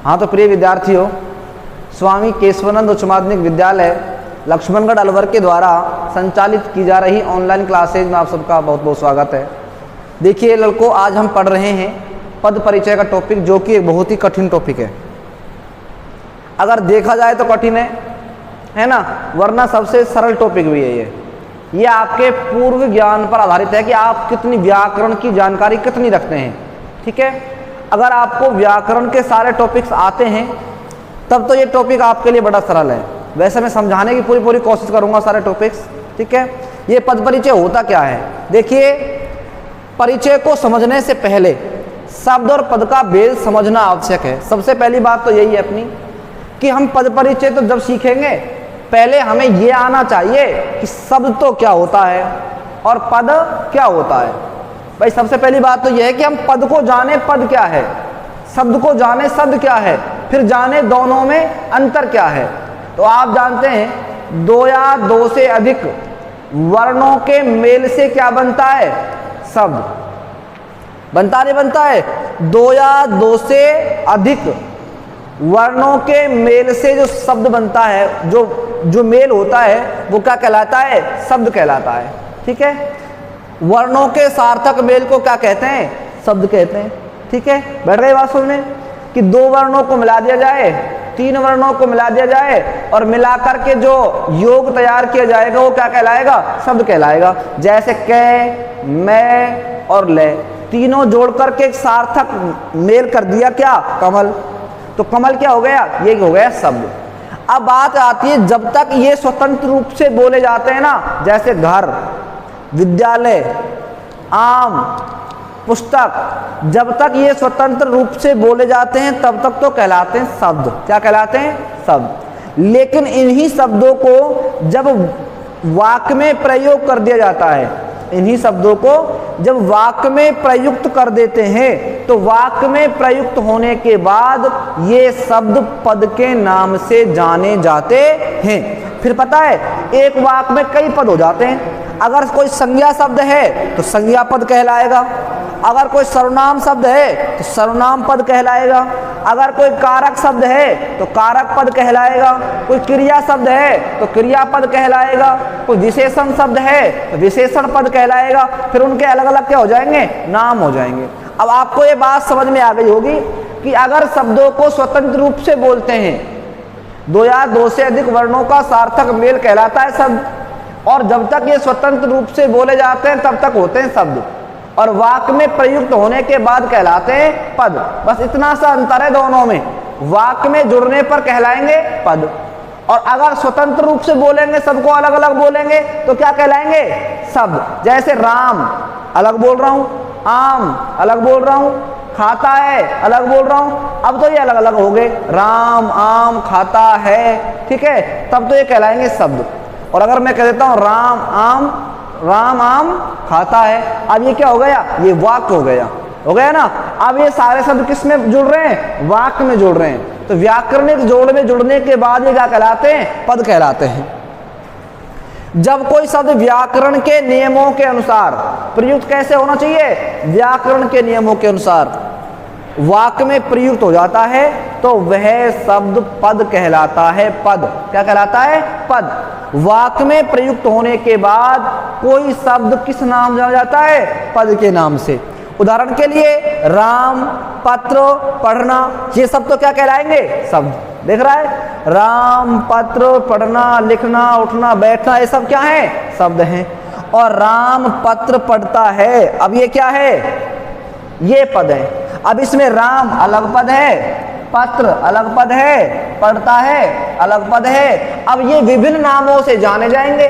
हाँ तो प्रिय विद्यार्थियों, स्वामी केशवानंद उच्च माध्यमिक विद्यालय लक्ष्मणगढ़ अलवर के द्वारा संचालित की जा रही ऑनलाइन क्लासेज में आप सबका बहुत बहुत स्वागत है। देखिए लड़कों, आज हम पढ़ रहे हैं पद परिचय का टॉपिक, जो कि एक बहुत ही कठिन टॉपिक है। अगर देखा जाए तो कठिन है ना, वरना सबसे सरल टॉपिक भी है ये आपके पूर्व ज्ञान पर आधारित है कि आप कितनी व्याकरण की जानकारी कितनी रखते हैं। ठीक है, अगर आपको व्याकरण के सारे टॉपिक्स आते हैं तब तो ये टॉपिक आपके लिए बड़ा सरल है। वैसे मैं समझाने की पूरी कोशिश करूंगा सारे टॉपिक्स। ठीक है, ये पद परिचय होता क्या है। देखिए, परिचय को समझने से पहले शब्द और पद का भेद समझना आवश्यक है। सबसे पहली बात तो यही है अपनी कि हम पद परिचय तो जब सीखेंगे, पहले हमें ये आना चाहिए कि शब्द तो क्या होता है और पद क्या होता है। भाई सबसे पहली बात तो यह है कि हम पद को जाने पद क्या है, शब्द को जाने शब्द क्या है, फिर जाने दोनों में अंतर क्या है। तो आप जानते हैं दो या दो से अधिक वर्णों के मेल से क्या बनता है, शब्द बनता नहीं बनता है। दो या दो से अधिक वर्णों के मेल से जो शब्द बनता है, जो मेल होता है वो क्या कहलाता है, शब्द कहलाता है। ठीक है, वर्णों के सार्थक मेल को क्या कहते हैं, शब्द कहते हैं। ठीक है, बैठ गई बात सुनने कि दो वर्णों को मिला दिया जाए, तीन वर्णों को मिला दिया जाए और मिलाकर के जो योग तैयार किया जाएगा वो क्या कहलाएगा, शब्द कहलाएगा। जैसे कै, मैं और ले, तीनों जोड़ करके एक सार्थक मेल कर दिया क्या, कमल। तो कमल क्या हो गया, ये हो गया शब्द। अब बात आती है जब तक ये स्वतंत्र रूप से बोले जाते हैं ना, जैसे घर, विद्यालय, आम, पुस्तक, जब तक ये स्वतंत्र रूप से बोले जाते हैं तब तक तो कहलाते हैं शब्द। क्या कहलाते हैं, शब्द। लेकिन इन्हीं शब्दों को जब वाक्य में प्रयोग कर दिया जाता है, इन्हीं शब्दों को जब वाक्य में प्रयुक्त कर देते हैं तो वाक्य में प्रयुक्त होने के बाद ये शब्द पद के नाम से जाने जाते हैं। फिर पता है एक वाक्य में कई पद हो जाते हैं। अगर कोई संज्ञा शब्द है तो संज्ञा पद कहलाएगा, अगर कोई सर्वनाम शब्द है तो सर्वनाम पद कहलाएगा, अगर कोई कारक शब्द है तो कारक पद कहलाएगा, कोई क्रिया शब्द है तो क्रिया पद कहलाएगा, कोई विशेषण शब्द है तो विशेषण पद कहलाएगा। फिर उनके अलग अलग क्या हो जाएंगे, नाम हो जाएंगे। अब आपको ये बात समझ में आ गई होगी कि अगर शब्दों को स्वतंत्र रूप से बोलते हैं, दो या दो से अधिक वर्णों का सार्थक मेल कहलाता है शब्द, और जब तक ये स्वतंत्र रूप से बोले जाते हैं तब तक होते हैं शब्द, और वाक्य में प्रयुक्त होने के बाद कहलाते हैं पद। बस इतना सा अंतर है दोनों में। वाक्य में जुड़ने पर कहलाएंगे पद, और अगर स्वतंत्र रूप से बोलेंगे, सबको अलग अलग बोलेंगे तो क्या कहलाएंगे, शब्द। जैसे राम अलग बोल रहा हूं, आम अलग बोल रहा हूं, खाता है अलग बोल रहा हूं। अब तो ये अलग अलग हो गए, राम, आम, खाता है। ठीक है, तब तो ये कहलाएंगे शब्द। और अगर मैं कह देता हूं राम आम खाता है, अब ये क्या हो गया, ये वाक्य हो गया ना। अब ये सारे शब्द किस में जुड़ रहे हैं, वाक्य में जुड़ रहे हैं। तो व्याकरणिक जोड़ में जुड़ने के बाद ये क्या कहलाते हैं, पद कहलाते हैं। जब कोई शब्द व्याकरण के नियमों के अनुसार प्रयुक्त कैसे होना चाहिए, व्याकरण के नियमों के अनुसार वाक्य में प्रयुक्त हो जाता है तो वह शब्द पद कहलाता है। पद क्या कहलाता है, पद। वाक्य में प्रयुक्त होने के बाद कोई शब्द किस नाम जाना जाता है, पद के नाम से। उदाहरण के लिए राम, पत्र, पढ़ना, ये सब तो क्या कहलाएंगे, शब्द। देख रहा है, राम, पत्र, पढ़ना, लिखना, उठना, बैठना, ये सब क्या है, शब्द हैं। और राम पत्र पढ़ता है, अब ये क्या है, ये पद है। अब इसमें राम अलग पद है, पत्र अलग पद है, पढ़ता है अलग पद है। अब ये विभिन्न नामों से जाने जाएंगे।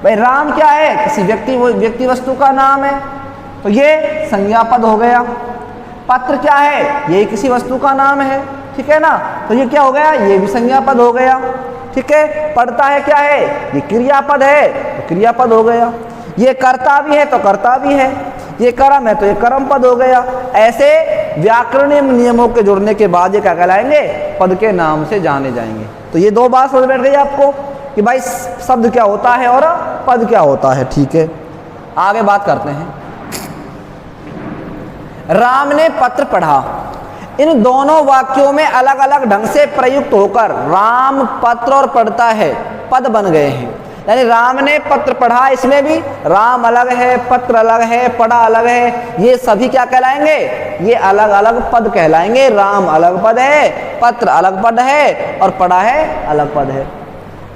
भाई राम क्या है, किसी व्यक्ति वस्तु का नाम है तो ये संज्ञा पद हो गया। पत्र क्या है, ये किसी वस्तु का नाम है। ठीक है ना, तो ये क्या हो गया, ये भी संज्ञा पद हो गया। ठीक है, पढ़ता है क्या है, ये क्रियापद है तो क्रियापद हो गया। ये करता भी है तो कर्ता भी है, ये कर्म है तो ये कर्म पद हो गया। ऐसे व्याकरणीय नियमों के जुड़ने के बाद ये क्या कहलाएंगे, पद के नाम से जाने जाएंगे। तो ये दो बात समझ बैठ गई आपको कि भाई शब्द क्या होता है और पद क्या होता है। ठीक है, आगे बात करते हैं। राम ने पत्र पढ़ा। इन दोनों वाक्यों में अलग अलग ढंग से प्रयुक्त होकर राम पत्र और पढ़ता है पद बन गए हैं। यानी राम ने पत्र पढ़ा, इसमें भी राम अलग है, पत्र अलग है, पढ़ा अलग है, ये सभी क्या कहलाएंगे? ये अलग अलग पद कहलाएंगे। राम अलग पद है, पत्र अलग पद है और पढ़ा है अलग पद है।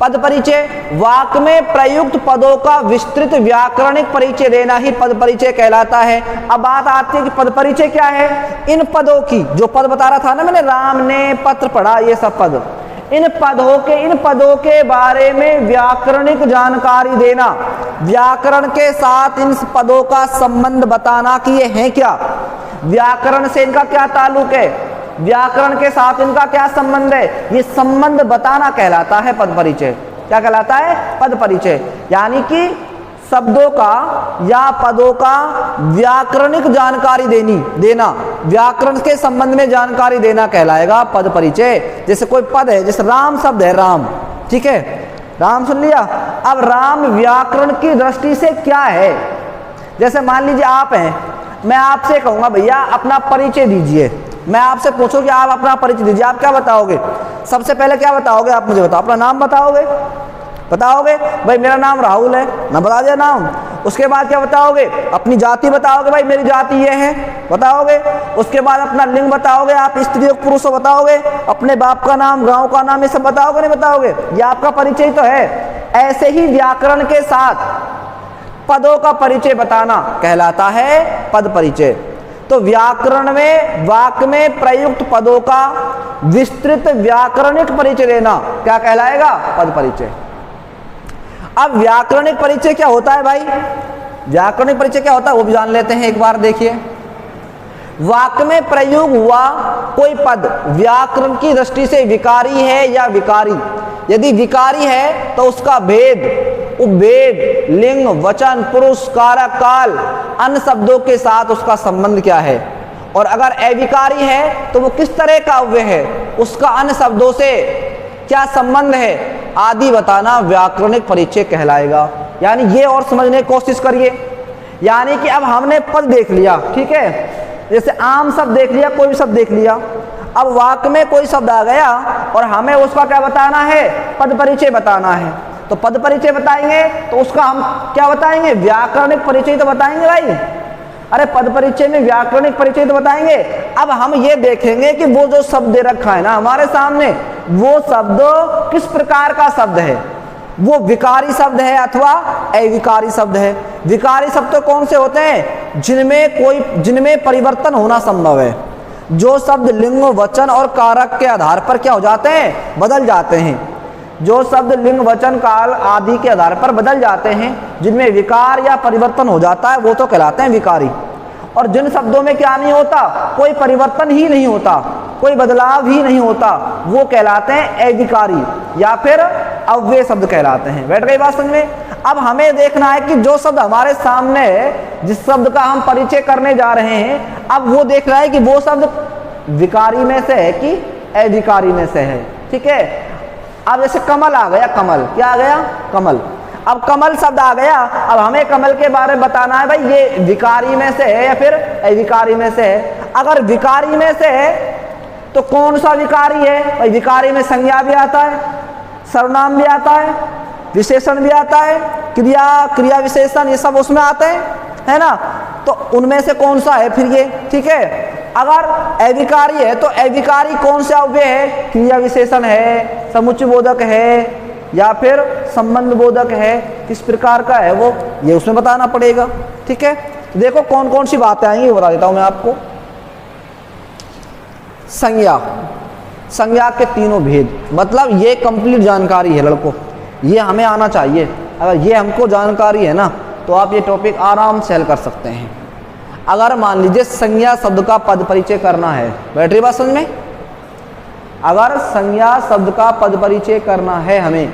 पद परिचय, वाक्य में प्रयुक्त पदों का विस्तृत व्याकरणिक परिचय देना ही पद परिचय कहलाता है। अब बात आती है कि पद परिचय क्या है। इन पदों की, जो पद बता रहा था ना मैंने, राम ने पत्र पढ़ा, ये सब पद, इन पदों के बारे में व्याकरणिक जानकारी देना, व्याकरण के साथ इन पदों का संबंध बताना कि ये हैं क्या, व्याकरण से इनका क्या ताल्लुक है, व्याकरण के साथ इनका क्या संबंध है, ये संबंध बताना कहलाता है पद परिचय। क्या कहलाता है? पद परिचय। यानी कि शब्दों का या पदों का व्याकरणिक जानकारी देना, व्याकरण के संबंध में जानकारी देना कहलाएगा पद परिचय। जैसे कोई पद है, जैसे राम शब्द है, राम, ठीक है, राम सुन लिया। अब राम व्याकरण की दृष्टि से क्या है? जैसे मान लीजिए आप हैं, मैं आपसे कहूँगा भैया अपना परिचय दीजिए, मैं आपसे पूछूं कि आप अपना परिचय दीजिए, आप क्या बताओगे? सबसे पहले क्या बताओगे? आप मुझे बताओ, अपना नाम बताओगे? भाई मेरा नाम राहुल है ना, बता दिया नाम। उसके बाद क्या बताओगे? अपनी जाति बताओगे, भाई मेरी जाति ये है, बताओगे। उसके बाद अपना लिंग बताओगे, आप स्त्री हो पुरुष हो बताओगे, अपने बाप का नाम, गांव का नाम, ये सब बताओगे नहीं बताओगे? ये आपका परिचय तो है। ऐसे ही व्याकरण के साथ पदों का परिचय बताना कहलाता है पद परिचय। तो व्याकरण में वाक्य में प्रयुक्त पदों का विस्तृत व्याकरणिक परिचय देना क्या कहलाएगा? पद परिचय। अब व्याकरणिक परिचय क्या होता है भाई? व्याकरणिक परिचय क्या होता है वो भी जान लेते हैं एक बार। देखिए, वाक्य में प्रयोग हुआ कोई पद व्याकरण की दृष्टि से विकारी है या विकारी, यदि विकारी है तो उसका भेद, उपभेद, लिंग, वचन, पुरुष, कारक, काल, अन्य शब्दों के साथ उसका संबंध क्या है, और अगर अविकारी है तो वो किस तरह का अव्यय है, उसका अन्य शब्दों से क्या संबंध है आदि बताना व्याकरणिक परिचय कहलाएगा। यानी ये और समझने की कोशिश करिए। यानी कि अब हमने पद देख लिया, ठीक है, जैसे आम शब्द देख लिया, कोई भी शब्द देख लिया। अब वाक्य में कोई शब्द आ गया और हमें उसका क्या बताना है? पद परिचय बताना है। तो पद परिचय बताएंगे तो उसका हम क्या बताएंगे? व्याकरणिक परिचय तो बताएंगे भाई। अरे पद परिचय में व्याकरणिक परिचय तो बताएंगे। अब हम ये देखेंगे कि वो जो शब्द दे रखा है ना हमारे सामने, वो शब्द किस प्रकार का शब्द है, वो विकारी शब्द है अथवा अविकारी शब्द है। विकारी शब्द तो कौन से होते हैं? जिनमें परिवर्तन होना संभव है, जो शब्द लिंग, वचन और कारक के आधार पर क्या हो जाते हैं? बदल जाते हैं। जो शब्द लिंग, वचन, काल आदि के आधार पर बदल जाते हैं, जिनमें विकार या परिवर्तन हो जाता है, वो तो कहलाते हैं विकारी। और जिन शब्दों में क्या नहीं होता? कोई परिवर्तन ही नहीं होता, कोई बदलाव ही नहीं होता, वो कहलाते हैं अविकारी या फिर अव्यय शब्द कहलाते हैं। बैठ गई बात समझ में? अब हमें देखना है कि जो शब्द हमारे सामने है, जिस शब्द का हम परिचय करने जा रहे हैं, अब वो देख रहा है कि वो शब्द विकारी में से है कि अविकारी में से है, ठीक है। अब जैसे कमल आ गया, कमल क्या आ गया? कमल। अब कमल शब्द आ गया, अब हमें कमल के बारे में बताना है, भाई ये विकारी में से है या फिर अविकारी में से है। अगर विकारी में से है तो कौन सा विकारी है? भाई विकारी में संज्ञा भी आता है, सर्वनाम भी आता है, विशेषण भी आता है, क्रिया विशेषण, ये सब उसमें आते हैं, है ना। तो उनमें से कौन सा है फिर ये? ठीक है। अगर अविकारी है तो अविकारी कौन सा अव्यय है? क्रिया विशेषण है, समुच्चय बोधक है या फिर संबंध बोधक है, किस प्रकार का है वो, ये उसमें बताना पड़ेगा, ठीक है। देखो कौन कौन सी बातें आएंगी बता देता हूं मैं आपको। संज्ञा के तीनों भेद, मतलब ये कंप्लीट जानकारी है लड़कों, ये हमें आना चाहिए। अगर ये हमको जानकारी है ना तो आप ये टॉपिक आराम से हल कर सकते हैं। अगर मान लीजिए संज्ञा शब्द का पद परिचय करना है, बैठ रही बात समझ में? अगर संज्ञा शब्द का पद परिचय करना है हमें,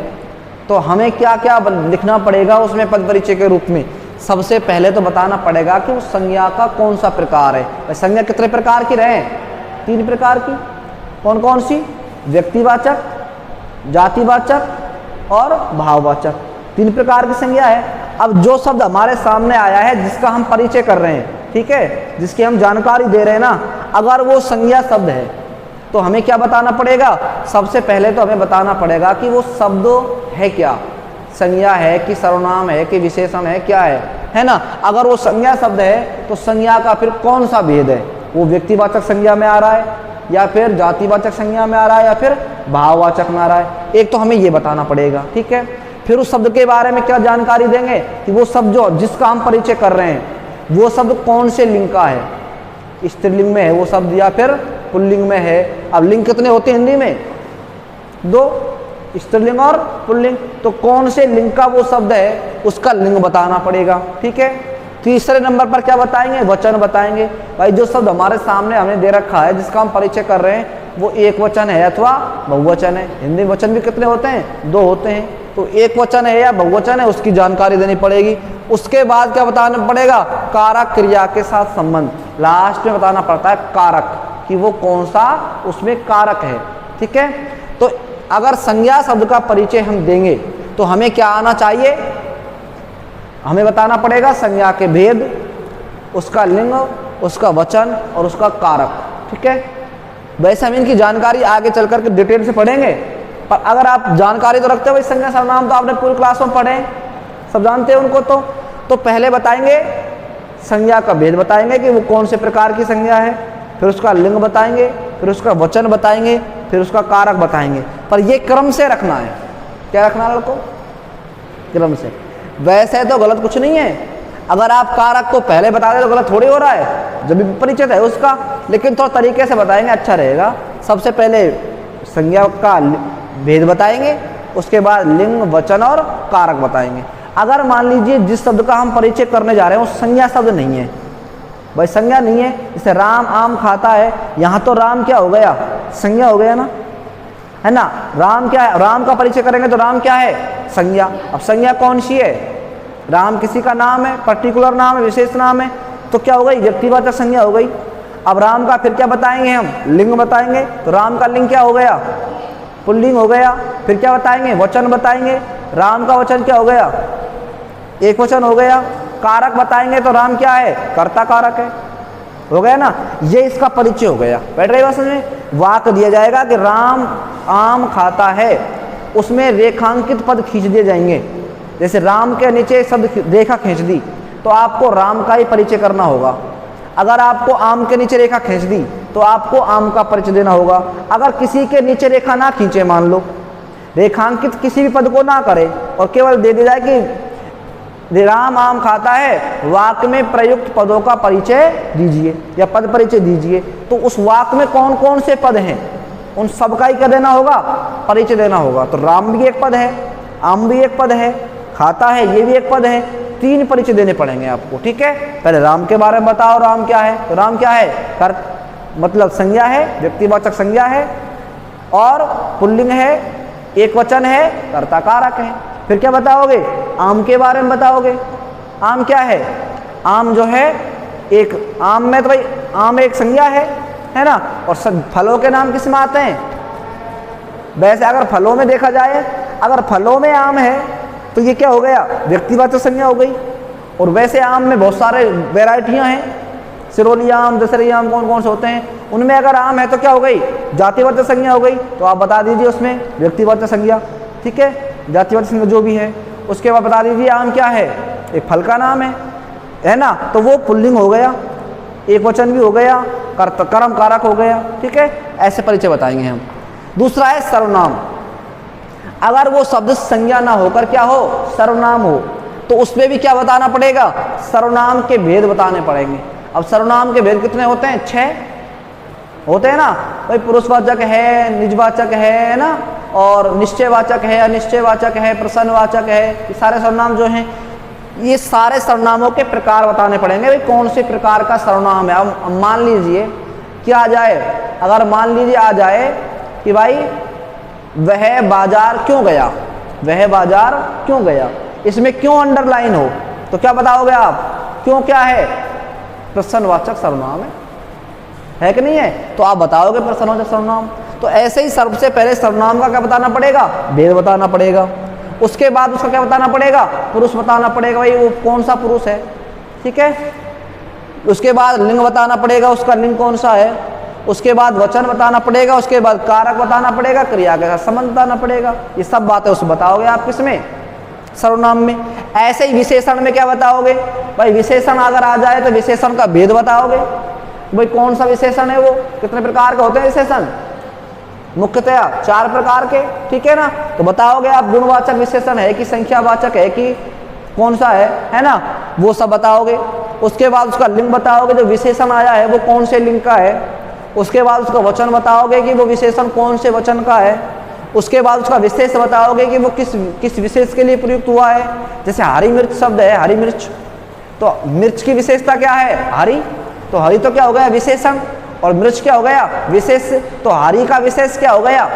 तो हमें क्या क्या लिखना पड़ेगा उसमें पद परिचय के रूप में? सबसे पहले तो बताना पड़ेगा कि उस संज्ञा का कौन सा प्रकार है। संज्ञा कितने प्रकार की रहे? 3 प्रकार की। कौन कौन सी? व्यक्तिवाचक, जातिवाचक और भाववाचक, 3 प्रकार की संज्ञा है। अब जो शब्द हमारे सामने आया है, जिसका हम परिचय कर रहे हैं, ठीक है, जिसकी हम जानकारी दे रहे हैं ना, अगर वो संज्ञा शब्द है तो हमें क्या बताना पड़ेगा, सबसे पहले तो हमें बताना पड़ेगा कि वो शब्द है क्या, संज्ञा है कि सर्वनाम है कि विशेषण है, क्या है ना। अगर वो संज्ञा शब्द है तो संज्ञा का फिर कौन सा भेद है, वो व्यक्तिवाचक संज्ञा में आ रहा है या फिर जातिवाचक संज्ञा में आ रहा है या फिर भाववाचक में आ रहा है, एक तो हमें ये बताना पड़ेगा, ठीक है। फिर उस शब्द के बारे में क्या जानकारी देंगे कि वो शब्द जो जिसका हम परिचय कर रहे हैं वो शब्द कौन से लिंग का है, स्त्रीलिंग में है वो शब्द या फिर पुल्लिंग में है। अब लिंग कितने होते हैं हिंदी में, 2, स्त्रीलिंग और पुल्लिंग, तो कौन से लिंग का वो शब्द है उसका लिंग बताना पड़ेगा, ठीक है। तीसरे नंबर पर क्या बताएंगे, वचन बताएंगे। भाई जो शब्द हमारे सामने हमने दे रखा है जिसका हम परिचय कर रहे हैं वो एक वचन है अथवा बहुवचन है। हिंदी में वचन भी कितने होते हैं, 2 होते हैं, तो एक वचन है या बहुवचन है उसकी जानकारी देनी पड़ेगी। उसके बाद क्या बताना पड़ेगा, कारक क्रिया के साथ संबंध, लास्ट में बताना पड़ता है कारक कि वो कौन सा उसमें कारक है, ठीक है। तो अगर संज्ञा शब्द का परिचय हम देंगे तो हमें क्या आना चाहिए, हमें बताना पड़ेगा संज्ञा के भेद, उसका लिंग, उसका वचन और उसका कारक, ठीक है। वैसे हम इनकी जानकारी आगे चल करके डिटेल से पढ़ेंगे, पर अगर आप जानकारी तो रखते हो भाई संज्ञा सर्वनाम तो आपने पूरी क्लास में पढ़े, सब जानते हैं उनको, तो पहले बताएंगे संज्ञा का भेद बताएंगे कि वो कौन से प्रकार की संज्ञा है, फिर उसका लिंग बताएंगे, फिर उसका वचन बताएंगे, फिर उसका कारक बताएंगे। पर ये क्रम से रखना है, क्या रखना है लड़कों, क्रम से। वैसे तो गलत कुछ नहीं है, अगर आप कारक को पहले बता दें तो गलत थोड़ी हो रहा है, जब भी परिचित है उसका, लेकिन थोड़ा तरीके से बताएंगे अच्छा रहेगा। सबसे पहले संज्ञा का भेद बताएंगे, उसके बाद लिंग, वचन और कारक बताएंगे। अगर मान लीजिए जिस शब्द का हम परिचय करने जा रहे हैं वो संज्ञा शब्द नहीं है, भाई संज्ञा नहीं है, जैसे राम आम खाता है, यहाँ तो राम क्या हो गया, संज्ञा हो गया ना, है ना। राम क्या है, राम का परिचय करेंगे तो राम क्या है, संज्ञा। अब संज्ञा कौन सी है, राम किसी का नाम है, पर्टिकुलर नाम है, विशेष नाम है, तो क्या हो गई, व्यक्तिवाचक संज्ञा हो गई। अब राम का फिर क्या बताएंगे हम, लिंग बताएंगे, तो राम का लिंग क्या हो गया, पुल्लिंग हो गया। फिर क्या बताएंगे, वचन बताएंगे, राम का वचन क्या हो गया, एक वचन हो गया। कारक बताएंगे तो राम क्या है, कर्ता कारक है, हो गया ना। ये इसका परिचय हो गया, बैठ रही बात समझ में। वाक्य दिया जाएगा कि राम आम खाता है, उसमें रेखांकित पद खींच दिए जाएंगे, जैसे राम के नीचे शब्द रेखा खींच दी तो आपको राम का ही परिचय करना होगा। अगर आपको आम के नीचे रेखा खींच दी तो आपको आम का परिचय देना होगा। अगर किसी के नीचे रेखा ना खींचे, मान लो रेखांकित किसी भी पद को ना करे और केवल दे दी जाए कि राम आम खाता है, वाक्य में प्रयुक्त पदों का परिचय दीजिए या पद परिचय दीजिए, तो उस वाक्य में कौन कौन से पद हैं उन सब का ही क्या देना होगा, परिचय देना होगा। तो राम भी एक पद है, आम भी एक पद है, खाता है ये भी एक पद है, 3 परिचय देने पड़ेंगे आपको, ठीक है। पहले राम के बारे में बताओ, राम क्या है, तो राम क्या है, कर मतलब संज्ञा है, व्यक्तिवाचक संज्ञा है और पुल्लिंग है, एक वचन है, कर्ता कारक है। फिर क्या बताओगे, आम के बारे में बताओगे, आम क्या है, आम जो है एक, आम में तो भाई आम एक संज्ञा है ना। और सब फलों के नाम किस में आते हैं, वैसे अगर फलों में देखा जाए, अगर फलों में आम है तो ये क्या हो गया, व्यक्तिवाचक संज्ञा हो गई। और वैसे आम में बहुत सारे वेराइटियां हैं, सिरोली आम, दशहरी आम, कौन कौन से होते हैं, उनमें अगर आम है तो क्या हो गई, जातिवाचक संज्ञा हो गई। तो आप बता दीजिए उसमें व्यक्तिवाचक संज्ञा, ठीक है, जातिवाचक संज्ञा जो भी है। उसके बाद बता दीजिए आम क्या है, एक फल का नाम है ना, तो वो पुल्लिंग हो गया, एक वचन भी हो गया, कर्म कारक हो गया, ठीक है। ऐसे परिचय बताएंगे हम। दूसरा है सर्वनाम। अगर वो शब्द संज्ञा ना होकर क्या हो, सर्वनाम हो, तो उसमें भी क्या बताना पड़ेगा, सर्वनाम के भेद बताने पड़ेंगे। अब सर्वनाम के भेद कितने होते हैं, 6 होते हैं ना भाई। पुरुषवाचक है, निजवाचक है ना, और निश्चयवाचक है, अनिश्चयवाचक है, प्रसन्नवाचक है, ये सारे सर्वनाम जो हैं, ये सारे सर्वनामों के प्रकार बताने पड़ेंगे, भाई कौन से प्रकार का सर्वनाम है। अब मान लीजिए क्या आ जाए, अगर मान लीजिए आ जाए कि भाई वह बाजार क्यों गया, वह बाजार क्यों गया, इसमें क्यों अंडरलाइन हो, तो क्या बताओगे आप, क्यों क्या है, प्रसन्नवाचक सर्वनाम है कि नहीं है, तो आप बताओगे प्रसन्नवाचक सर्वनाम। तो ऐसे ही सबसे पहले सर्वनाम का क्या बताना पड़ेगा, भेद बताना पड़ेगा। उसके बाद उसका क्या बताना पड़ेगा, पुरुष बताना पड़ेगा, भाई वो कौन सा पुरुष है, ठीक है। उसके बाद लिंग बताना पड़ेगा, उसका लिंग कौन सा है, उसके बाद वचन बताना पड़ेगा, उसके बाद कारक बताना पड़ेगा, क्रिया के साथ संबंध बताना पड़ेगा। ये सब बातें उस बताओगे आप किसमें, सर्वनाम में। ऐसे ही विशेषण में क्या बताओगे भाई, विशेषण अगर आ जाए तो विशेषण का भेद बताओगे, भाई कौन सा विशेषण है वो, कितने प्रकार के होते हैं विशेषण, मुख्यतया 4 प्रकार के, ठीक है ना। तो बताओगे आप गुणवाचक विशेषण है कि संख्यावाचक है कि कौन सा है ना, वो सब बताओगे। उसके बाद उसका लिंग बताओगे, जो विशेषण आया है वो कौन से लिंग का है। उसके बाद उसका वचन बताओगे कि वो विशेषण कौन से वचन का है। उसके बाद उसका विशेष बताओगे कि वो किस विशेष के लिए प्रयुक्त हुआ है। जैसे हरी मिर्च शब्द है, हरी मिर्च, तो मिर्च की विशेषता क्या है, हरी, तो हरी तो क्या हो गया विशेषण, और मिर्च क्या हो गया विशेष, तो हरी का विशेष क्या हो गया,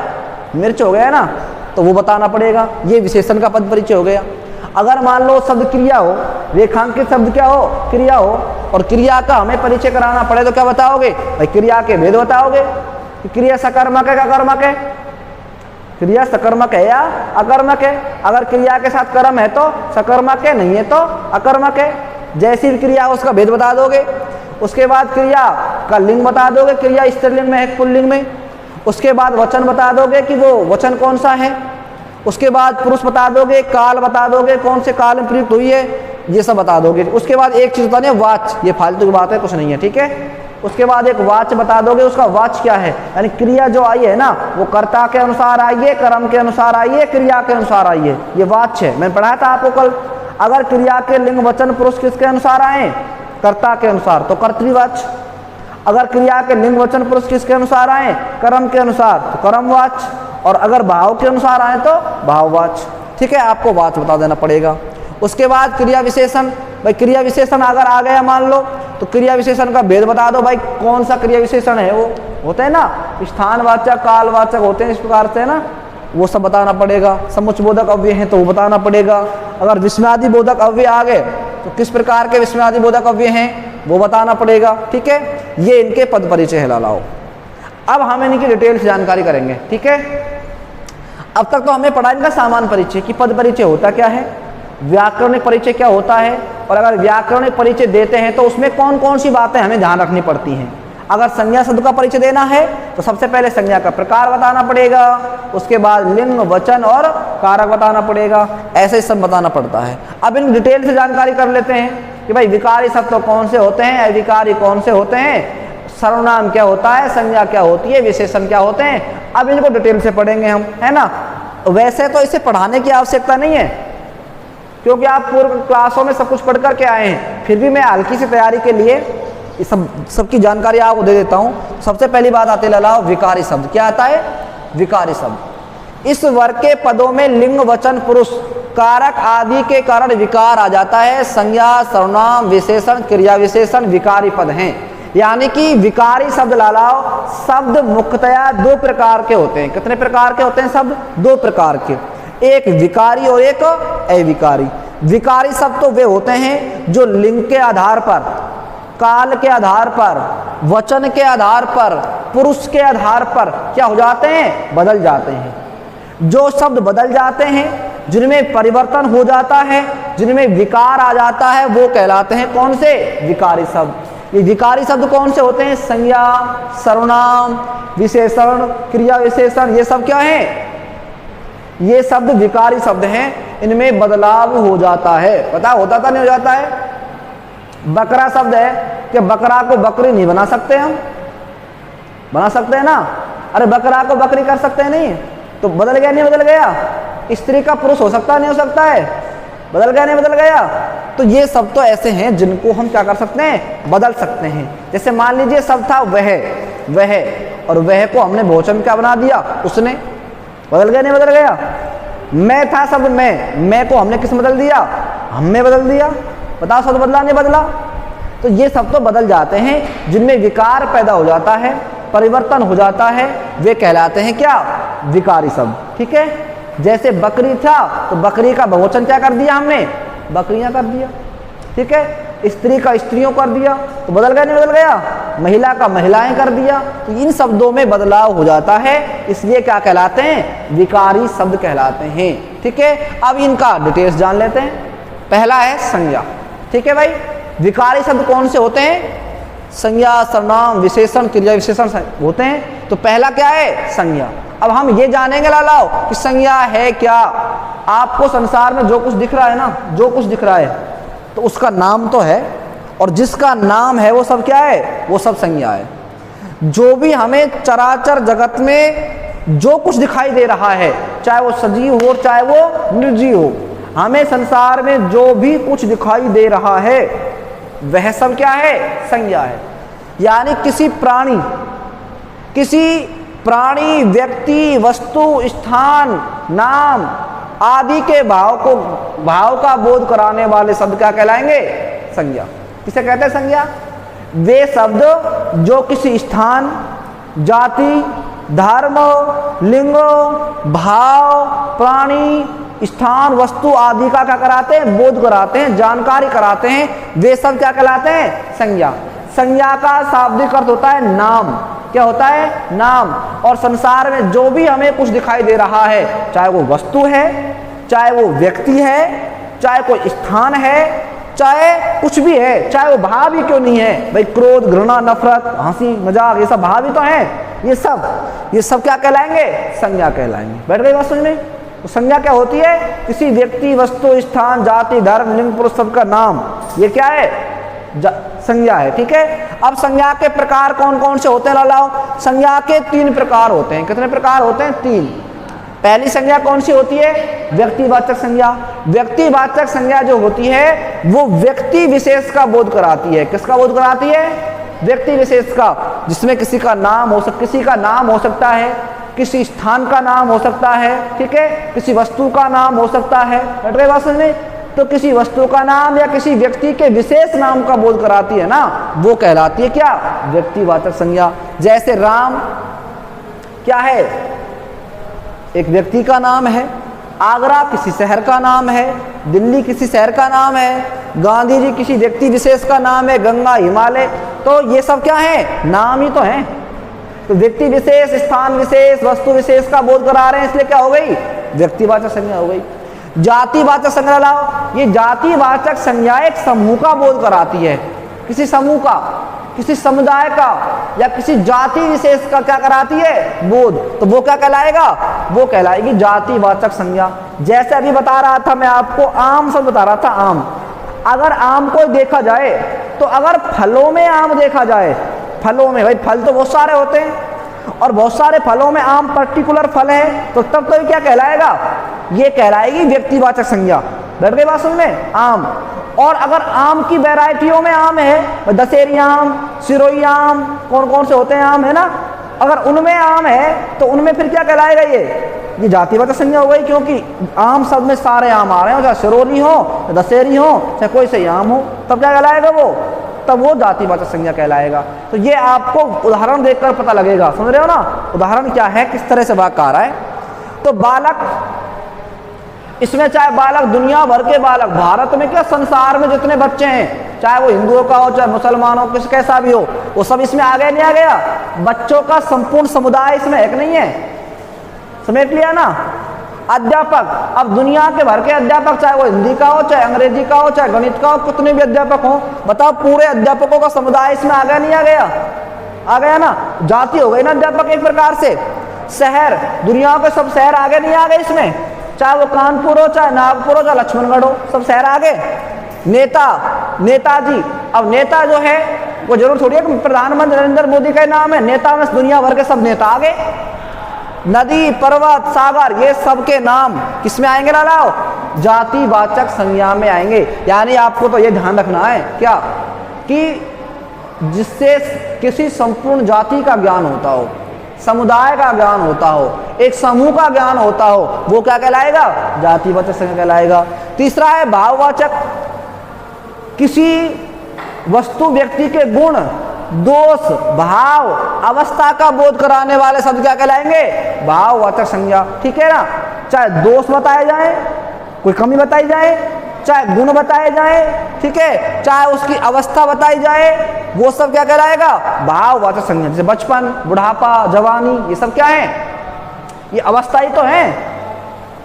मिर्च हो गया ना, तो वो बताना पड़ेगा। ये विशेषण का पद परिचय हो गया। अगर मान लो शब्द क्रिया हो, रेखांकित शब्द क्या हो, क्रिया हो, और क्रिया का हमें परिचय कराना पड़े तो क्या बताओगे भाई, क्रिया के भेद बताओगे कि क्रिया सकर्मक है, अकर्मक है, क्रिया सकर्मक है या अकर्मक है। अगर क्रिया के साथ कर्म है तो सकर्मक है, नहीं है तो अकर्मक है। जैसी भी क्रिया उसका भेद बता दोगे। उसके बाद क्रिया का लिंग बता दोगे, क्रिया स्त्रीलिंग में है पुल्लिंग में। उसके बाद वचन बता दोगे कि वो वचन कौन सा है। उसके बाद पुरुष बता दोगे, काल बता दोगे कौन से काल में प्रयुक्त हुई है, ये सब बता दोगे। उसके बाद एक चीज बतानी है वाच, ये फालतू की बात है, कुछ नहीं है, ठीक है। उसके बाद एक वाच बता दोगे, उसका वाच क्या है, यानी क्रिया जो आई है ना वो कर्ता के अनुसार आई है, कर्म के अनुसार आई है, क्रिया के अनुसार आई है, ये वाच है। मैंने पढ़ाया था आपको कल। अगर क्रिया के लिंग वचन पुरुष किसके अनुसार आए, कर्ता के अनुसार, तो कर्तृवाच। अगर क्रिया के लिंग वचन पुरुष किसके अनुसार आए, कर्म के अनुसार, तो कर्मवाच। और अगर भाव के अनुसार आए तो भाववाच, ठीक है। आपको वाच बता देना पड़ेगा। उसके बाद क्रिया विशेषण, भाई क्रिया विशेषण अगर आ गया मान लो, तो क्रिया विशेषण का भेद बता दो भाई, कौन सा क्रिया विशेषण है। वो होते हैं ना स्थानवाचक, कालवाचक होते हैं, इस प्रकार से ना, वो सब बताना पड़ेगा। समुच्चयबोधक अव्यय हैं तो वो बताना पड़ेगा। अगर विस्मयादि बोधक अव्यय आ गए तो किस प्रकार के विस्मयादि बोधक अव्यय हैं वो बताना पड़ेगा, ठीक है। ये इनके पद परिचय है लालाओ। अब हम इनकी डिटेल से जानकारी करेंगे, ठीक है। अब तक तो हमें पढ़ा इनका सामान्य परिचय कि पद परिचय होता क्या है, व्याकरणिक परिचय क्या होता है, और अगर व्याकरणिक परिचय देते हैं तो उसमें कौन कौन सी बातें हमें ध्यान रखनी पड़ती हैं। अगर संज्ञा शब्द का परिचय देना है तो सबसे पहले संज्ञा का प्रकार बताना पड़ेगा, उसके बाद लिंग, वचन और कारक बताना पड़ेगा, ऐसे सब बताना पड़ता है। अब इन डिटेल से जानकारी कर लेते हैं कि भाई विकारी शब्द तो कौन से होते हैं, अविकारी कौन से होते हैं, सर्वनाम क्या होता है, संज्ञा क्या होती है, विशेषण क्या होते हैं। अब इनको डिटेल से पढ़ेंगे हम, है ना। वैसे तो इसे पढ़ाने की आवश्यकता नहीं है क्योंकि आप पूर्व क्लासों में सब कुछ पढ़ करके आए हैं, फिर भी मैं हल्की सी तैयारी के लिए इस सबकी जानकारी आपको दे देता हूँ। सबसे पहली बात आती है लालाओ विकारी शब्द। क्या आता है विकारी शब्द। इस वर्ग के पदों में लिंग, वचन, पुरुष, कारक आदि के कारण विकार आ जाता है। संज्ञा, सर्वनाम, विशेषण, क्रिया विशेषण विकारी पद हैं। यानी कि विकारी शब्द लालाओ, शब्द मुख्यतया 2 प्रकार के होते हैं। कितने प्रकार के होते हैं शब्द, 2 प्रकार के, एक विकारी और एक अविकारी। विकारी शब्द तो वे होते हैं जो लिंग के आधार पर, काल के आधार पर, वचन के आधार पर, पुरुष के आधार पर क्या हो जाते हैं, बदल जाते हैं। जो शब्द बदल जाते हैं, जिनमें परिवर्तन हो जाता है, जिनमें विकार आ जाता है, वो कहलाते हैं कौन से, विकारी शब्द। ये विकारी शब्द कौन से होते हैं, संज्ञा, सर्वनाम, विशेषण, क्रिया विशेषण, ये सब क्या है, ये शब्द विकारी शब्द हैं। इनमें बदलाव हो जाता है। पता होता था नहीं हो जाता है। बकरा शब्द है कि बकरा को बकरी नहीं बना सकते, हम बना सकते हैं ना। अरे बकरा को बकरी कर सकते हैं नहीं, तो बदल गया नहीं बदल गया। स्त्री का पुरुष हो सकता नहीं हो सकता है, बदल गया नहीं बदल गया। तो ये सब तो ऐसे हैं जिनको हम क्या कर सकते हैं, बदल सकते हैं। जैसे मान लीजिए शब्द था वह, और वह को हमने बहुवचन क्या बना दिया, उसने, बदल गया नहीं बदल गया। मैं था शब्द मैं को हमने किस में बदल दिया, हम में बदल दिया। बताओ शब्द बदला नहीं बदला। तो ये सब तो बदल जाते हैं, जिनमें विकार पैदा हो जाता है, परिवर्तन हो जाता है, वे कहलाते हैं क्या, विकारी शब्द, ठीक है। जैसे बकरी था तो बकरी का बहुवचन क्या कर दिया हमने, बकरियां कर दिया, ठीक है। स्त्री का स्त्रियों कर दिया, तो बदल गया नहीं बदल गया। महिला का महिलाएं कर दिया, तो इन शब्दों में बदलाव हो जाता है, इसलिए क्या कहलाते हैं, विकारी शब्द कहलाते हैं, ठीक है। अब इनका डिटेल्स जान लेते हैं। पहला है संज्ञा, ठीक है भाई। विकारी शब्द कौन से होते हैं? संज्ञा, सर्वनाम, विशेषण, क्रिया विशेषण होते हैं। तो पहला क्या है? संज्ञा। अब हम ये जानेंगे लालाओ कि संज्ञा है क्या। आपको संसार में जो कुछ दिख रहा है ना, जो कुछ दिख रहा है तो उसका नाम तो है, और जिसका नाम है वो सब क्या है? वो सब संज्ञा है। जो भी हमें चराचर जगत में जो कुछ दिखाई दे रहा है, चाहे वो सजीव हो चाहे वो निर्जीव हो, हमें संसार में जो भी कुछ दिखाई दे रहा है वह सब क्या है? संज्ञा है। यानी किसी प्राणी, व्यक्ति, वस्तु, स्थान, नाम आदि के भाव का बोध कराने वाले शब्द क्या कहलाएंगे? संज्ञा। किसे कहते हैं संज्ञा? वे शब्द जो किसी स्थान, जाति, धर्म, लिंग, भाव, प्राणी, स्थान, वस्तु आदि का क्या कराते हैं? बोध कराते हैं, जानकारी कराते हैं। वे सब क्या कहलाते हैं? संज्ञा। संज्ञा का शाब्दिक अर्थ होता है नाम। क्या होता है? नाम। और संसार में जो भी हमें कुछ दिखाई दे रहा है, चाहे वो वस्तु है, चाहे वो व्यक्ति है, चाहे कोई स्थान है, चाहे कुछ भी है, चाहे वो भाव ही क्यों नहीं है, भाई क्रोध, घृणा, नफरत, हंसी, मजाक, ये सब भाव ही तो हैं। ये सब क्या कहलाएंगे? संज्ञा कहलाएंगे। बैठ गई बात समझ में? तो संज्ञा क्या होती है? किसी व्यक्ति, वस्तु, स्थान, जाति, धर्म, लिंग, पुरुष सबका नाम, ये क्या है? संज्ञा है। ठीक है। अब संज्ञा के प्रकार कौन कौन से होते हैं लालाओ? संज्ञा के 3 प्रकार होते हैं। कितने प्रकार होते हैं? 3। पहली संज्ञा कौन सी होती है? व्यक्तिवाचक संज्ञा। व्यक्तिवाचक संज्ञा जो होती है वो व्यक्ति विशेष का बोध कराती है। किसका बोध कराती है? व्यक्ति विशेष का, जिसमें किसी का नाम हो सकता है, किसी स्थान का नाम हो सकता है, ठीक है, किसी वस्तु का नाम हो सकता है। बैठ गई बात समझ में? तो किसी वस्तु का नाम या किसी व्यक्ति के विशेष नाम का बोध कराती है ना, वो कहलाती है क्या? व्यक्तिवाचक संज्ञा। जैसे राम क्या है? एक व्यक्ति का नाम है। आगरा किसी शहर का नाम है। दिल्ली किसी शहर का नाम है। गांधी जी किसी व्यक्ति विशेष का नाम है। गंगा, हिमालय, तो ये सब क्या है? नाम ही तो हैं। तो व्यक्ति विशेष, स्थान विशेष, वस्तु विशेष का बोध करा रहे हैं, इसलिए क्या हो गई? व्यक्तिवाचक संज्ञा हो गई। जातिवाचक संज्ञा लाओ। ये जातिवाचक संज्ञा एक समूह का बोध कराती है। किसी समूह का, किसी समुदाय का या किसी जाति विशेष का क्या कराती है? बोध। तो वो क्या कहलाएगा? वो कहलाएगी जातिवाचक संज्ञा। जैसे अभी बता रहा था मैं आपको, आम सब बता रहा था। आम, अगर आम को देखा जाए तो अगर फलों में आम देखा जाए, फलों में, भाई फल तो बहुत सारे होते हैं और बहुत सारे फलों में आम पर्टिकुलर फल है, तो तब तो ये क्या कहलाएगा? ये कहलाएगी व्यक्तिवाचक संज्ञा। बैठ गई बात समझ में? आम। और अगर आम की वैरायटियों में आम है, दशहरी आम, सिरोही आम, कौन कौन से होते हैं आम, है ना, अगर उनमें आम है तो उनमें फिर क्या कहलाएगा? ये जातिवाचक संज्ञा हो गई, क्योंकि आम सब में सारे आम आ रहे हो, चाहे सिरोही हो, दशहरी हो, चाहे कोई से आम हो, तब क्या कहलाएगा? तब वो जातिवाचक संज्ञा कहलाएगा। तो ये आपको उदाहरण देखकर पता लगेगा। समझ रहे हो ना? उदाहरण क्या है, किस तरह से वाक्य आ रहा है। तो बालक, इसमें चाहे बालक दुनिया भर के बालक, भारत में क्या संसार में जितने बच्चे हैं, चाहे वो हिंदुओं का हो चाहे मुसलमानों का, कैसा भी हो, वो सब इसमें आ गया नहीं आ गया? बच्चों का संपूर्ण समुदाय इसमें एक नहीं है? समेट लिया ना? अध्यापक, अब दुनिया के भर के अध्यापक, चाहे वो हिंदी का हो चाहे अंग्रेजी का हो चाहे गणित का हो, कितने भी अध्यापक हो, बताओ पूरे अध्यापकों का समुदाय इसमें आ गया नहीं आ गया? आ गया ना? जाति हो गई ना अध्यापक एक प्रकार से। शहर, दुनिया के सब शहर आगे नहीं आ गए इसमें, चाहे वो कानपुर हो चाहे नागपुर हो चाहे लक्ष्मणगढ़ हो, सब शहर आ गए। नेता, नेताजी, अब नेता जो है वो जरूर थोड़ी है कि प्रधानमंत्री नरेंद्र मोदी का नाम है नेता, में दुनिया भर के सब नेता आ गए। नदी, पर्वत, सागर, ये सब के नाम किसमें आएंगे लालाओ? जातिवाचक संज्ञा में आएंगे। यानी आपको तो ये ध्यान रखना है क्या, कि जिससे किसी संपूर्ण जाति का ज्ञान होता हो, समुदाय का ज्ञान होता हो, एक समूह का ज्ञान होता हो, वो क्या कहलाएगा? जातिवाचक संज्ञा कहलाएगा। तीसरा है भाववाचक। किसी वस्तु, व्यक्ति के गुण, दोष, भाव, अवस्था का बोध कराने वाले शब्द क्या कहलाएंगे? भाववाचक संज्ञा। ठीक है ना? चाहे दोष बताए जाए, कोई कमी बताई जाए, चाहे गुण बताए जाए, ठीक है, चाहे उसकी अवस्था बताई जाए, वो सब क्या कहलाएगा? भाववाचक संज्ञा। जैसे बचपन, बुढ़ापा, जवानी, ये सब क्या है? ये अवस्था ही तो है,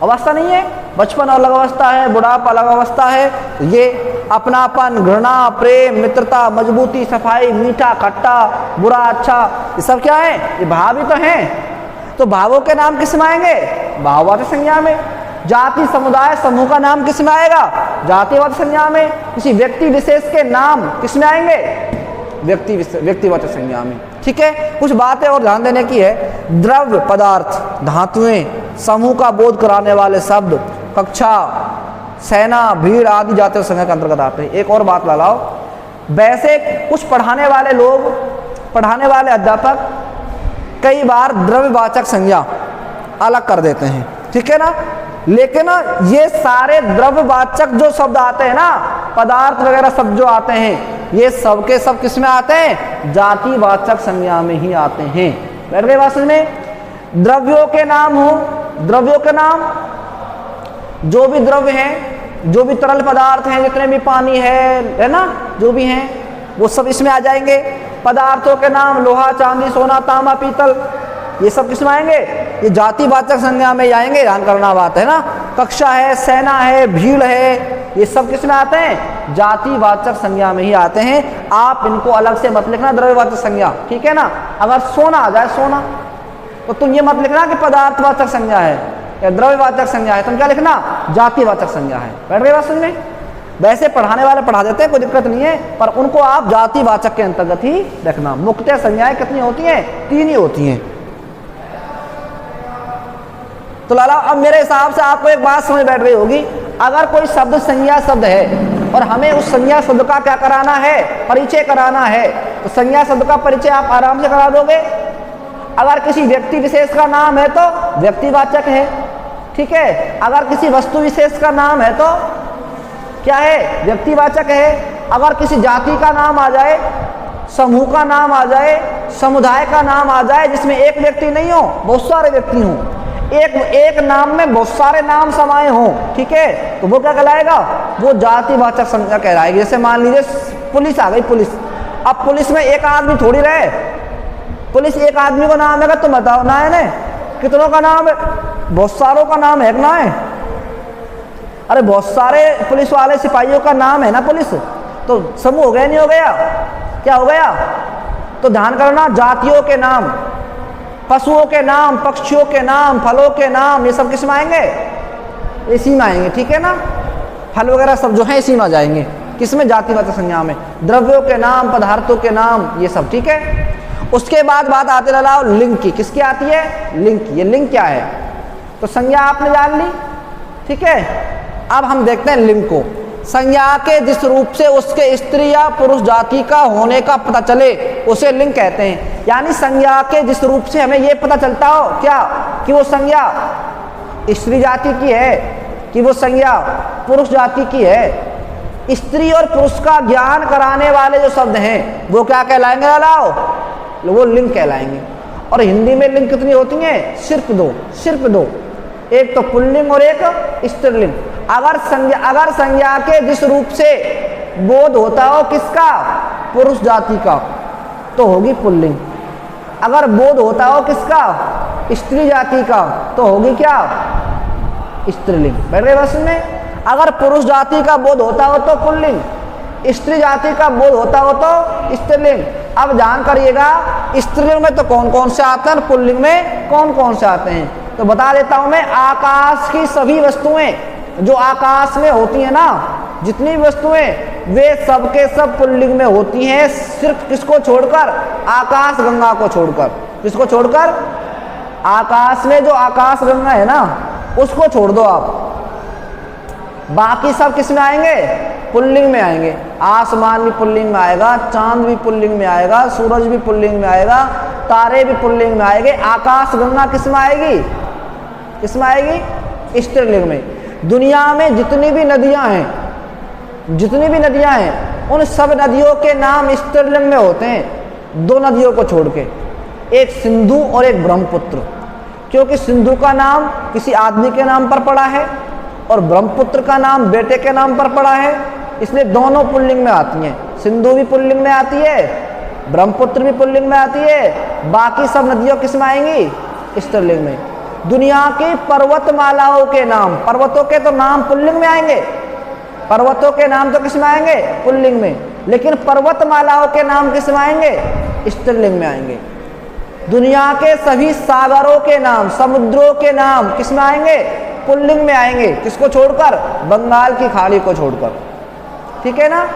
अवस्था नहीं है? बचपन अलग अवस्था है, बुढ़ापा अलग अवस्था है। ये अपनापन, घृणा, प्रेम, मित्रता, मजबूती, सफाई, मीठा, खट्टा, बुरा, अच्छा, ये सब क्या है? ये भाव ही तो हैं। तो भावों के नाम किस में आएंगे? भाववाचक संज्ञा में। जाति, समुदाय, समूह का नाम किस में आएगा? जातिवाचक संज्ञा में। किसी व्यक्ति विशेष के नाम किस में आएंगे? व्यक्तिवाचक संज्ञा में। ठीक है, कुछ बातें और ध्यान देने की है। द्रव्य, पदार्थ, धातुएं, समूह का बोध कराने वाले शब्द, कक्षा, सेना, भीड़ आदि जातीय संज्ञा के अंतर्गत आते हैं। एक और बात लाओ, वैसे कुछ पढ़ाने वाले लोग, पढ़ाने वाले अध्यापक कई बार द्रव्यवाचक संज्ञा अलग कर देते हैं, ठीक है ना। लेकिन ये सारे द्रव्यवाचक जो शब्द आते हैं ना, पदार्थ वगैरह सब जो आते हैं, ये सब के सब किस में आते हैं? जातिवाचक संज्ञा में ही आते हैं। बैठ गए बात समझ में? द्रव्यों के नाम हो, द्रव्यों के नाम, जो भी द्रव्य हैं, जो भी तरल पदार्थ हैं, जितने भी पानी है ना, जो भी हैं वो सब इसमें आ जाएंगे। पदार्थों के नाम, लोहा, चांदी, सोना, तांबा, पीतल, ये सब किस में आएंगे? ये जातिवाचक संज्ञा में आएंगे। ध्यान करना बात है ना। कक्षा है, सेना है, भीड़ है, ये सब किस में आते हैं? जातिवाचक संज्ञा में ही आते हैं। आप इनको अलग से मत लिखना द्रव्यवाचक संज्ञा, ठीक है ना। अगर सोना आ जाए, सोना, तो तुम ये मत लिखना कि पदार्थवाचक संज्ञा है या द्रव्यवाचक संज्ञा है, तुम क्या लिखना? जातिवाचक संज्ञा है। बैठ गई बात समझ में? वैसे पढ़ाने वाले पढ़ा देते हैं, कोई दिक्कत नहीं है, पर उनको आप जातिवाचक के अंतर्गत ही रखना। मुख्यतः संज्ञाएं कितनी होती हैं? 3 ही होती हैं। तो लाला, अब मेरे हिसाब से आपको एक बात समझ बैठ गई होगी। अगर कोई शब्द संज्ञा शब्द है और हमें उस संज्ञा शब्द का क्या कराना है? परिचय कराना है, तो संज्ञा शब्द का परिचय आप आराम से करा दोगे। अगर किसी व्यक्ति विशेष का नाम है तो व्यक्तिवाचक है, ठीक है। अगर किसी वस्तु विशेष का नाम है तो क्या है? व्यक्तिवाचक है। अगर किसी जाति का नाम आ जाए, समूह का नाम आ जाए, समुदाय का नाम आ जाए, जिसमें एक व्यक्ति नहीं हो, बहुत सारे व्यक्ति हों, एक नाम में बहुत सारे नाम समाये हों, ठीक है, तो वो क्या कहलाएगा? वो जातिवाचक संज्ञा कहलाएगी। जैसे मान लीजिए पुलिस आ गई, पुलिस। अब पुलिस में एक आदमी थोड़ी रहे, पुलिस एक आदमी का नाम है, तुम बताओ ना है ना, कितनों का नाम है? बहुत सारों का नाम है ना है। अरे बहुत सारे पुलिस वाले सिपाहियों का नाम है ना पुलिस, तो समूह हो गया नहीं हो गया? क्या हो गया? तो ध्यान करना, जातियों के नाम, पशुओं के नाम, पक्षियों के नाम, फलों के नाम, ये सब किस में आएंगे? इसी में आएंगे, ठीक है ना। फल वगैरह सब जो है इसी में आ जाएंगे। किसमें? जातिवाचक संज्ञा में। द्रव्यों के नाम, पदार्थों के नाम, ये सब, ठीक है। उसके बाद बात आते लाओ लिंग की। किसकी आती है? लिंग की। ये लिंग क्या है? तो संज्ञा आपने जान ली, ठीक है। अब हम देखते हैं लिंग को। संज्ञा के जिस रूप से उसके स्त्री या पुरुष जाति का होने का पता चले उसे लिंग कहते हैं। यानी संज्ञा के जिस रूप से हमें यह पता चलता हो क्या कि वो संज्ञा स्त्री जाति की है, कि वो संज्ञा पुरुष जाति की है। स्त्री और पुरुष का ज्ञान कराने वाले जो शब्द हैं वो क्या कहलाएंगे? लाओ, वो लिंग कहलाएंगे। और हिंदी में लिंग कितनी होती हैं? सिर्फ 2, सिर्फ 2। एक तो पुल्लिंग और एक स्त्रीलिंग। अगर संज्ञा के जिस रूप से बोध होता हो किसका? पुरुष जाति का, तो होगी पुल्लिंग। अगर बोध होता हो किसका? स्त्री जाति का, तो होगी क्या? स्त्रीलिंग। बैठ गए बस में? अगर पुरुष जाति का बोध होता हो तो पुल्लिंग, स्त्री जाति का बोध होता हो तो स्त्रीलिंग। अब ध्यान करिएगा, स्त्रीलिंग में तो कौन कौन से आते हैं, पुल्लिंग में कौन कौन से आते हैं, तो बता देता हूं मैं। आकाश की सभी वस्तुएं जो आकाश में होती हैं ना, जितनी भी वस्तुएं, वे सब के सब पुल्लिंग में होती हैं, सिर्फ किसको छोड़कर? आकाश गंगा को छोड़कर। किसको छोड़कर? आकाश में जो आकाश गंगा है ना, उसको छोड़ दो आप, बाकी सब किस में आएंगे? पुल्लिंग में आएंगे। आसमान भी पुल्लिंग में आएगा, चांद भी पुल्लिंग में आएगा, सूरज भी पुल्लिंग में आएगा, तारे भी पुल्लिंग में आएंगे। आकाश गंगा किस में आएगी? किस में आएगी? स्त्रीलिंग में। दुनिया में जितनी भी नदियां हैं, जितनी भी नदियां हैं, उन सब नदियों के नाम स्त्रीलिंग में होते हैं, 2 नदियों को छोड़ के, एक सिंधु और एक ब्रह्मपुत्र। क्योंकि सिंधु का नाम किसी आदमी के नाम पर पड़ा है और ब्रह्मपुत्र का नाम बेटे के नाम पर पड़ा है, इसलिए दोनों पुल्लिंग में आती हैं। सिंधु भी पुल्लिंग में आती है, ब्रह्मपुत्र भी पुल्लिंग में आती है, बाकी सब नदियों किस में आएंगी? स्त्रीलिंग में। दुनिया की पर्वतमालाओं के नाम, पर्वतों के तो नाम पुल्लिंग में आएंगे, पर्वतों के नाम तो किस में आएंगे? पुल्लिंग में, लेकिन पर्वतमालाओं के नाम किस में आएंगे? स्त्रीलिंग में आएंगे। दुनिया के सभी सागरों के नाम, समुद्रों के नाम किस में आएंगे? पुल्लिंग में आएंगे। किसको छोड़कर? बंगाल की खाड़ी को छोड़कर। ठीक है ना,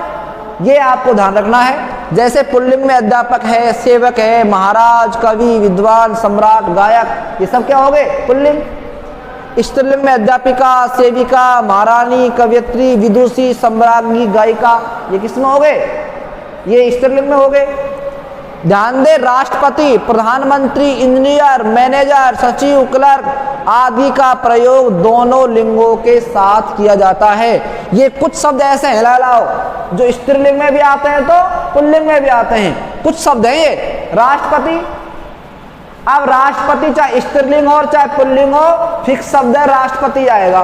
ये आपको ध्यान रखना है। जैसे पुल्लिंग में अध्यापक है, सेवक है, महाराज, कवि, विद्वान, सम्राट, गायक, ये सब क्या हो गए? पुल्लिंग। स्त्रीलिंग में अध्यापिका, सेविका, महारानी, कवयित्री, विदुषी, सम्राज्ञी, गायिका, ये किस में हो गए? ये स्त्रीलिंग में हो गए। ध्यान दे, राष्ट्रपति, प्रधानमंत्री, इंजीनियर, मैनेजर, सचिव, क्लर्क आदि का प्रयोग दोनों लिंगों के साथ किया जाता है। ये कुछ शब्द ऐसे हैं लालाओ जो स्त्रीलिंग में भी आते हैं तो पुल्लिंग में भी आते हैं। कुछ शब्द हैं ये। राष्ट्रपति, अब राष्ट्रपति चाहे स्त्रीलिंग हो चाहे पुल्लिंग हो, फिक्स शब्द है, राष्ट्रपति आएगा।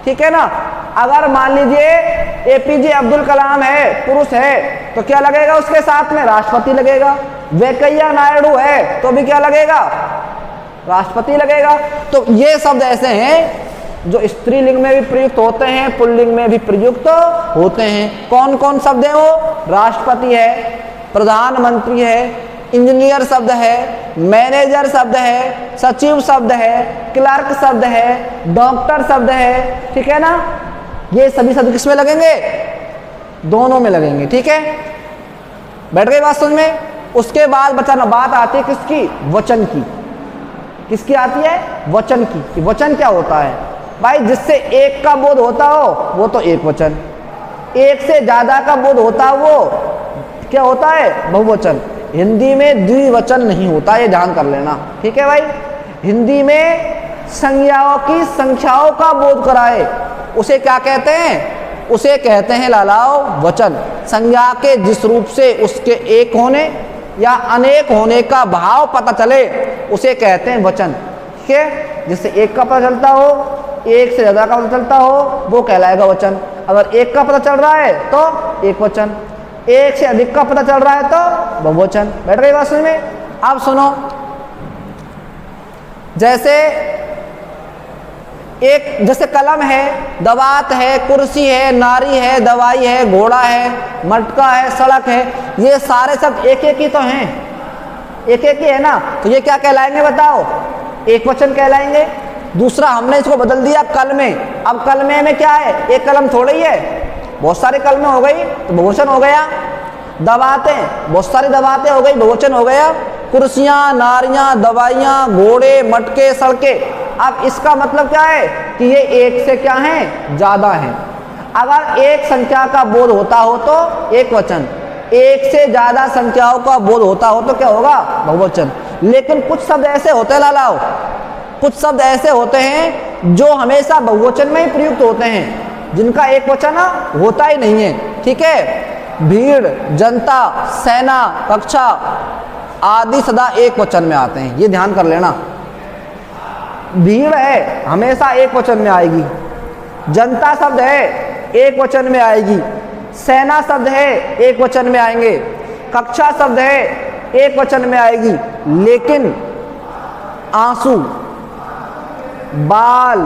ठीक है ना। अगर मान लीजिए एपीजे अब्दुल कलाम है, पुरुष है, तो क्या लगेगा उसके साथ में? राष्ट्रपति लगेगा। वेंकैया नायडू है तो भी क्या लगेगा? राष्ट्रपति लगेगा। तो ये शब्द ऐसे हैं जो स्त्रीलिंग में भी प्रयुक्त होते हैं, पुल्लिंग में भी प्रयुक्त होते हैं। कौन कौन शब्द है वो? राष्ट्रपति है, प्रधानमंत्री है, इंजीनियर शब्द है, मैनेजर शब्द है, सचिव शब्द है, क्लर्क शब्द है, डॉक्टर शब्द है। ठीक है ना। ये सभी शब्द किस में लगेंगे? दोनों में लगेंगे। ठीक है, बैठ गई बात समझ में। उसके बाद बचाना बात आती है किसकी? वचन की। किसकी आती है? वचन की। कि वचन क्या होता है भाई? जिससे एक का बोध होता हो वो तो एक वचन, एक से ज्यादा का बोध होता हो वो क्या होता है? बहुवचन। हिंदी में द्विवचन नहीं होता, ये ध्यान कर लेना। ठीक है भाई। हिंदी में संज्ञाओं की संख्याओं का बोध कराए उसे क्या कहते हैं? उसे कहते हैं लालाओ वचन। संज्ञा के जिस रूप से उसके एक होने या अनेक होने का भाव पता चले उसे कहते हैं वचन। ठीक है। जिससे एक का पता चलता हो, एक से ज्यादा का पता चलता हो, वो कहलाएगा वचन। अगर एक का पता चल रहा है तो एक वचन, एक से अधिक का पता चल रहा है तो बहुवचन। बैठ गई बात समझ में। अब सुनो, जैसे एक जैसे कलम है, दवात है, कुर्सी है, नारी है, दवाई है, घोड़ा है, मटका है, सड़क है, ये सारे सब एक एक ही तो हैं, एक एक ही है ना। तो ये क्या कहलाएंगे बताओ? एक वचन कहलाएंगे। दूसरा हमने इसको बदल दिया कल में। अब कल में क्या है? एक कलम थोड़ी ही है, बहुत सारे कलमें हो गई तो बहुवचन हो गया। दवातें, बहुत सारी दवातें हो गई, बहुवचन हो गया। कुर्सियां, नारियां, दवाइयां, घोड़े, मटके, सड़कें। अब इसका मतलब क्या है? कि ये एक से क्या है? ज्यादा है। अगर एक संख्या का बोध होता हो तो एक वचन, एक से ज्यादा संख्याओं का बोध होता हो तो क्या होगा? बहुवचन। लेकिन कुछ शब्द ऐसे होते हैं लालाओ, कुछ शब्द ऐसे होते हैं जो हमेशा बहुवचन में ही प्रयुक्त होते हैं, जिनका एक वचन होता ही नहीं है। ठीक है। भीड़, जनता, सेना, कक्षा आदि सदा एक वचन में आते हैं, ये ध्यान कर लेना। भीड़ है हमेशा एक वचन में आएगी, जनता शब्द है एक वचन में आएगी, सेना शब्द है एक वचन में आएंगे, कक्षा शब्द है एक वचन में आएगी। लेकिन आंसू, बाल,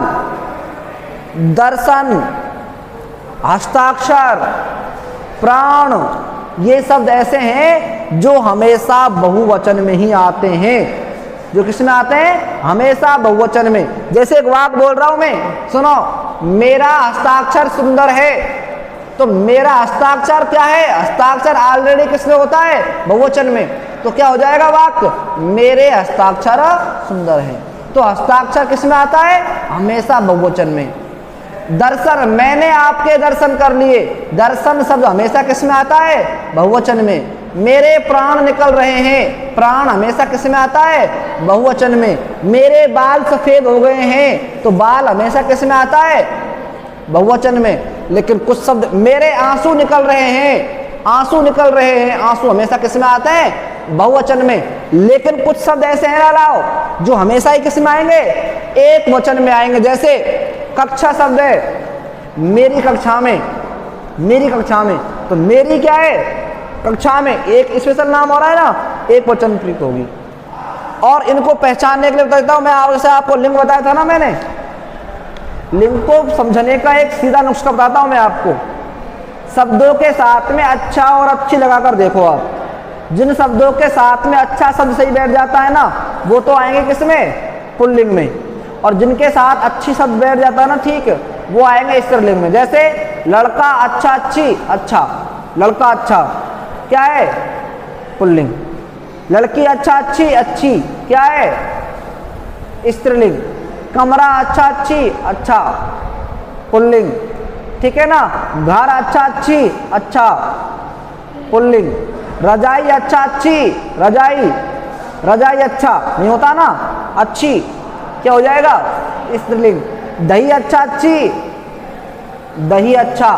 दर्शन, हस्ताक्षर, प्राण, ये शब्द ऐसे हैं जो हमेशा बहुवचन में ही आते हैं। जो किस में आते हैं? हमेशा बहुवचन में। जैसे एक वाक्य बोल रहा हूं मैं, सुनो, मेरा हस्ताक्षर सुंदर है, तो मेरा हस्ताक्षर क्या है? हस्ताक्षर ऑलरेडी किसमें होता है? बहुवचन में। तो क्या हो जाएगा वाक्य? मेरे हस्ताक्षर सुंदर है। तो हस्ताक्षर किस में आता है? हमेशा बहुवचन में। दर्शन, मैंने आपके दर्शन कर लिए, दर्शन शब्द हमेशा किस में आता है? बहुवचन में। मेरे प्राण निकल रहे हैं, प्राण हमेशा किस में आता है? बहुवचन में। मेरे बाल सफेद हो गए हैं, तो बाल हमेशा किस में आता है? बहुवचन में। लेकिन कुछ शब्द, मेरे आंसू निकल रहे हैं, आंसू निकल रहे हैं, आंसू हमेशा किस में आते हैं? बहुवचन में। लेकिन कुछ शब्द ऐसे हैं लाओ जो हमेशा ही किस में आएंगे? एक वचन में आएंगे। जैसे कक्षा शब्द है, मेरी कक्षा में, मेरी कक्षा में, तो मेरी क्या है? कक्षा में, एक स्पेशल नाम हो रहा है ना, एक वचन प्रयुक्त होगी। और इनको पहचानने के लिए बता देता हूँ मैं। जैसे आपको लिंग बताया था ना मैंने, लिंग को समझने का एक सीधा नुस्खा बताता हूँ मैं आपको। शब्दों के साथ में अच्छा और अच्छी लगाकर देखो आप। जिन शब्दों के साथ में अच्छा शब्द सही बैठ जाता है ना, वो तो आएंगे किसमें? पुल्लिंग में। और जिनके साथ अच्छी शब्द बैठ जाता है ना, ठीक, वो आएंगे स्त्रीलिंग में। जैसे लड़का अच्छा अच्छी, अच्छा, लड़का अच्छा क्या है? पुल्लिंग। लड़की अच्छा अच्छी, अच्छी क्या है? स्त्रीलिंग। कमरा अच्छा अच्छी, अच्छा, पुल्लिंग, ठीक है ना। घर अच्छा अच्छी, अच्छा, पुल्लिंग। रजाई अच्छा अच्छी, रजाई, रजाई अच्छा नहीं होता ना, अच्छी क्या हो जाएगा? स्त्रीलिंग। दही अच्छा अच्छी, दही अच्छा,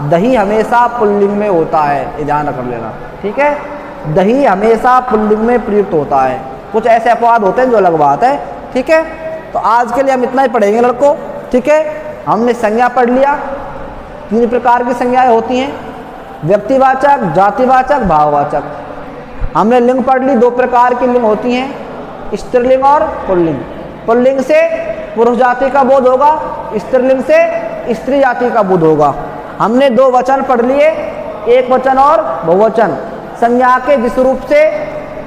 दही हमेशा पुल्लिंग में होता है, ये ध्यान रख लेना, ठीक है। दही हमेशा पुल्लिंग में प्रयुक्त होता है। कुछ ऐसे अपवाद होते हैं जो अलग बात है, ठीक है। तो आज के लिए हम इतना ही पढ़ेंगे लड़कों, ठीक है। हमने संज्ञा पढ़ लिया, 3 प्रकार की संज्ञाएं होती हैं, व्यक्तिवाचक, जातिवाचक, भाववाचक। हमने लिंग पढ़ ली, 2 प्रकार की लिंग होती हैं, स्त्रीलिंग और पुल्लिंग। पुल्लिंग से पुरुष जाति का बोध होगा, स्त्रीलिंग से स्त्री जाति का बोध होगा। हमने 2 वचन पढ़ लिए, एक वचन और बहुवचन। संज्ञा के जिस रूप से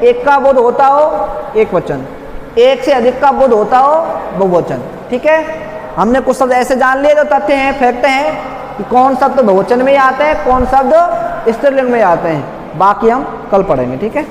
एक का बोध होता हो एक वचन, एक से अधिक का बोध होता हो बहुवचन, ठीक है। हमने कुछ शब्द ऐसे जान लिए जो तथ्य हैं, फैक्ट हैं कि कौन शब्द बहुवचन में ही आते हैं, कौन शब्द स्त्रीलिंग में आते हैं। बाकी हम कल पढ़ेंगे, ठीक है।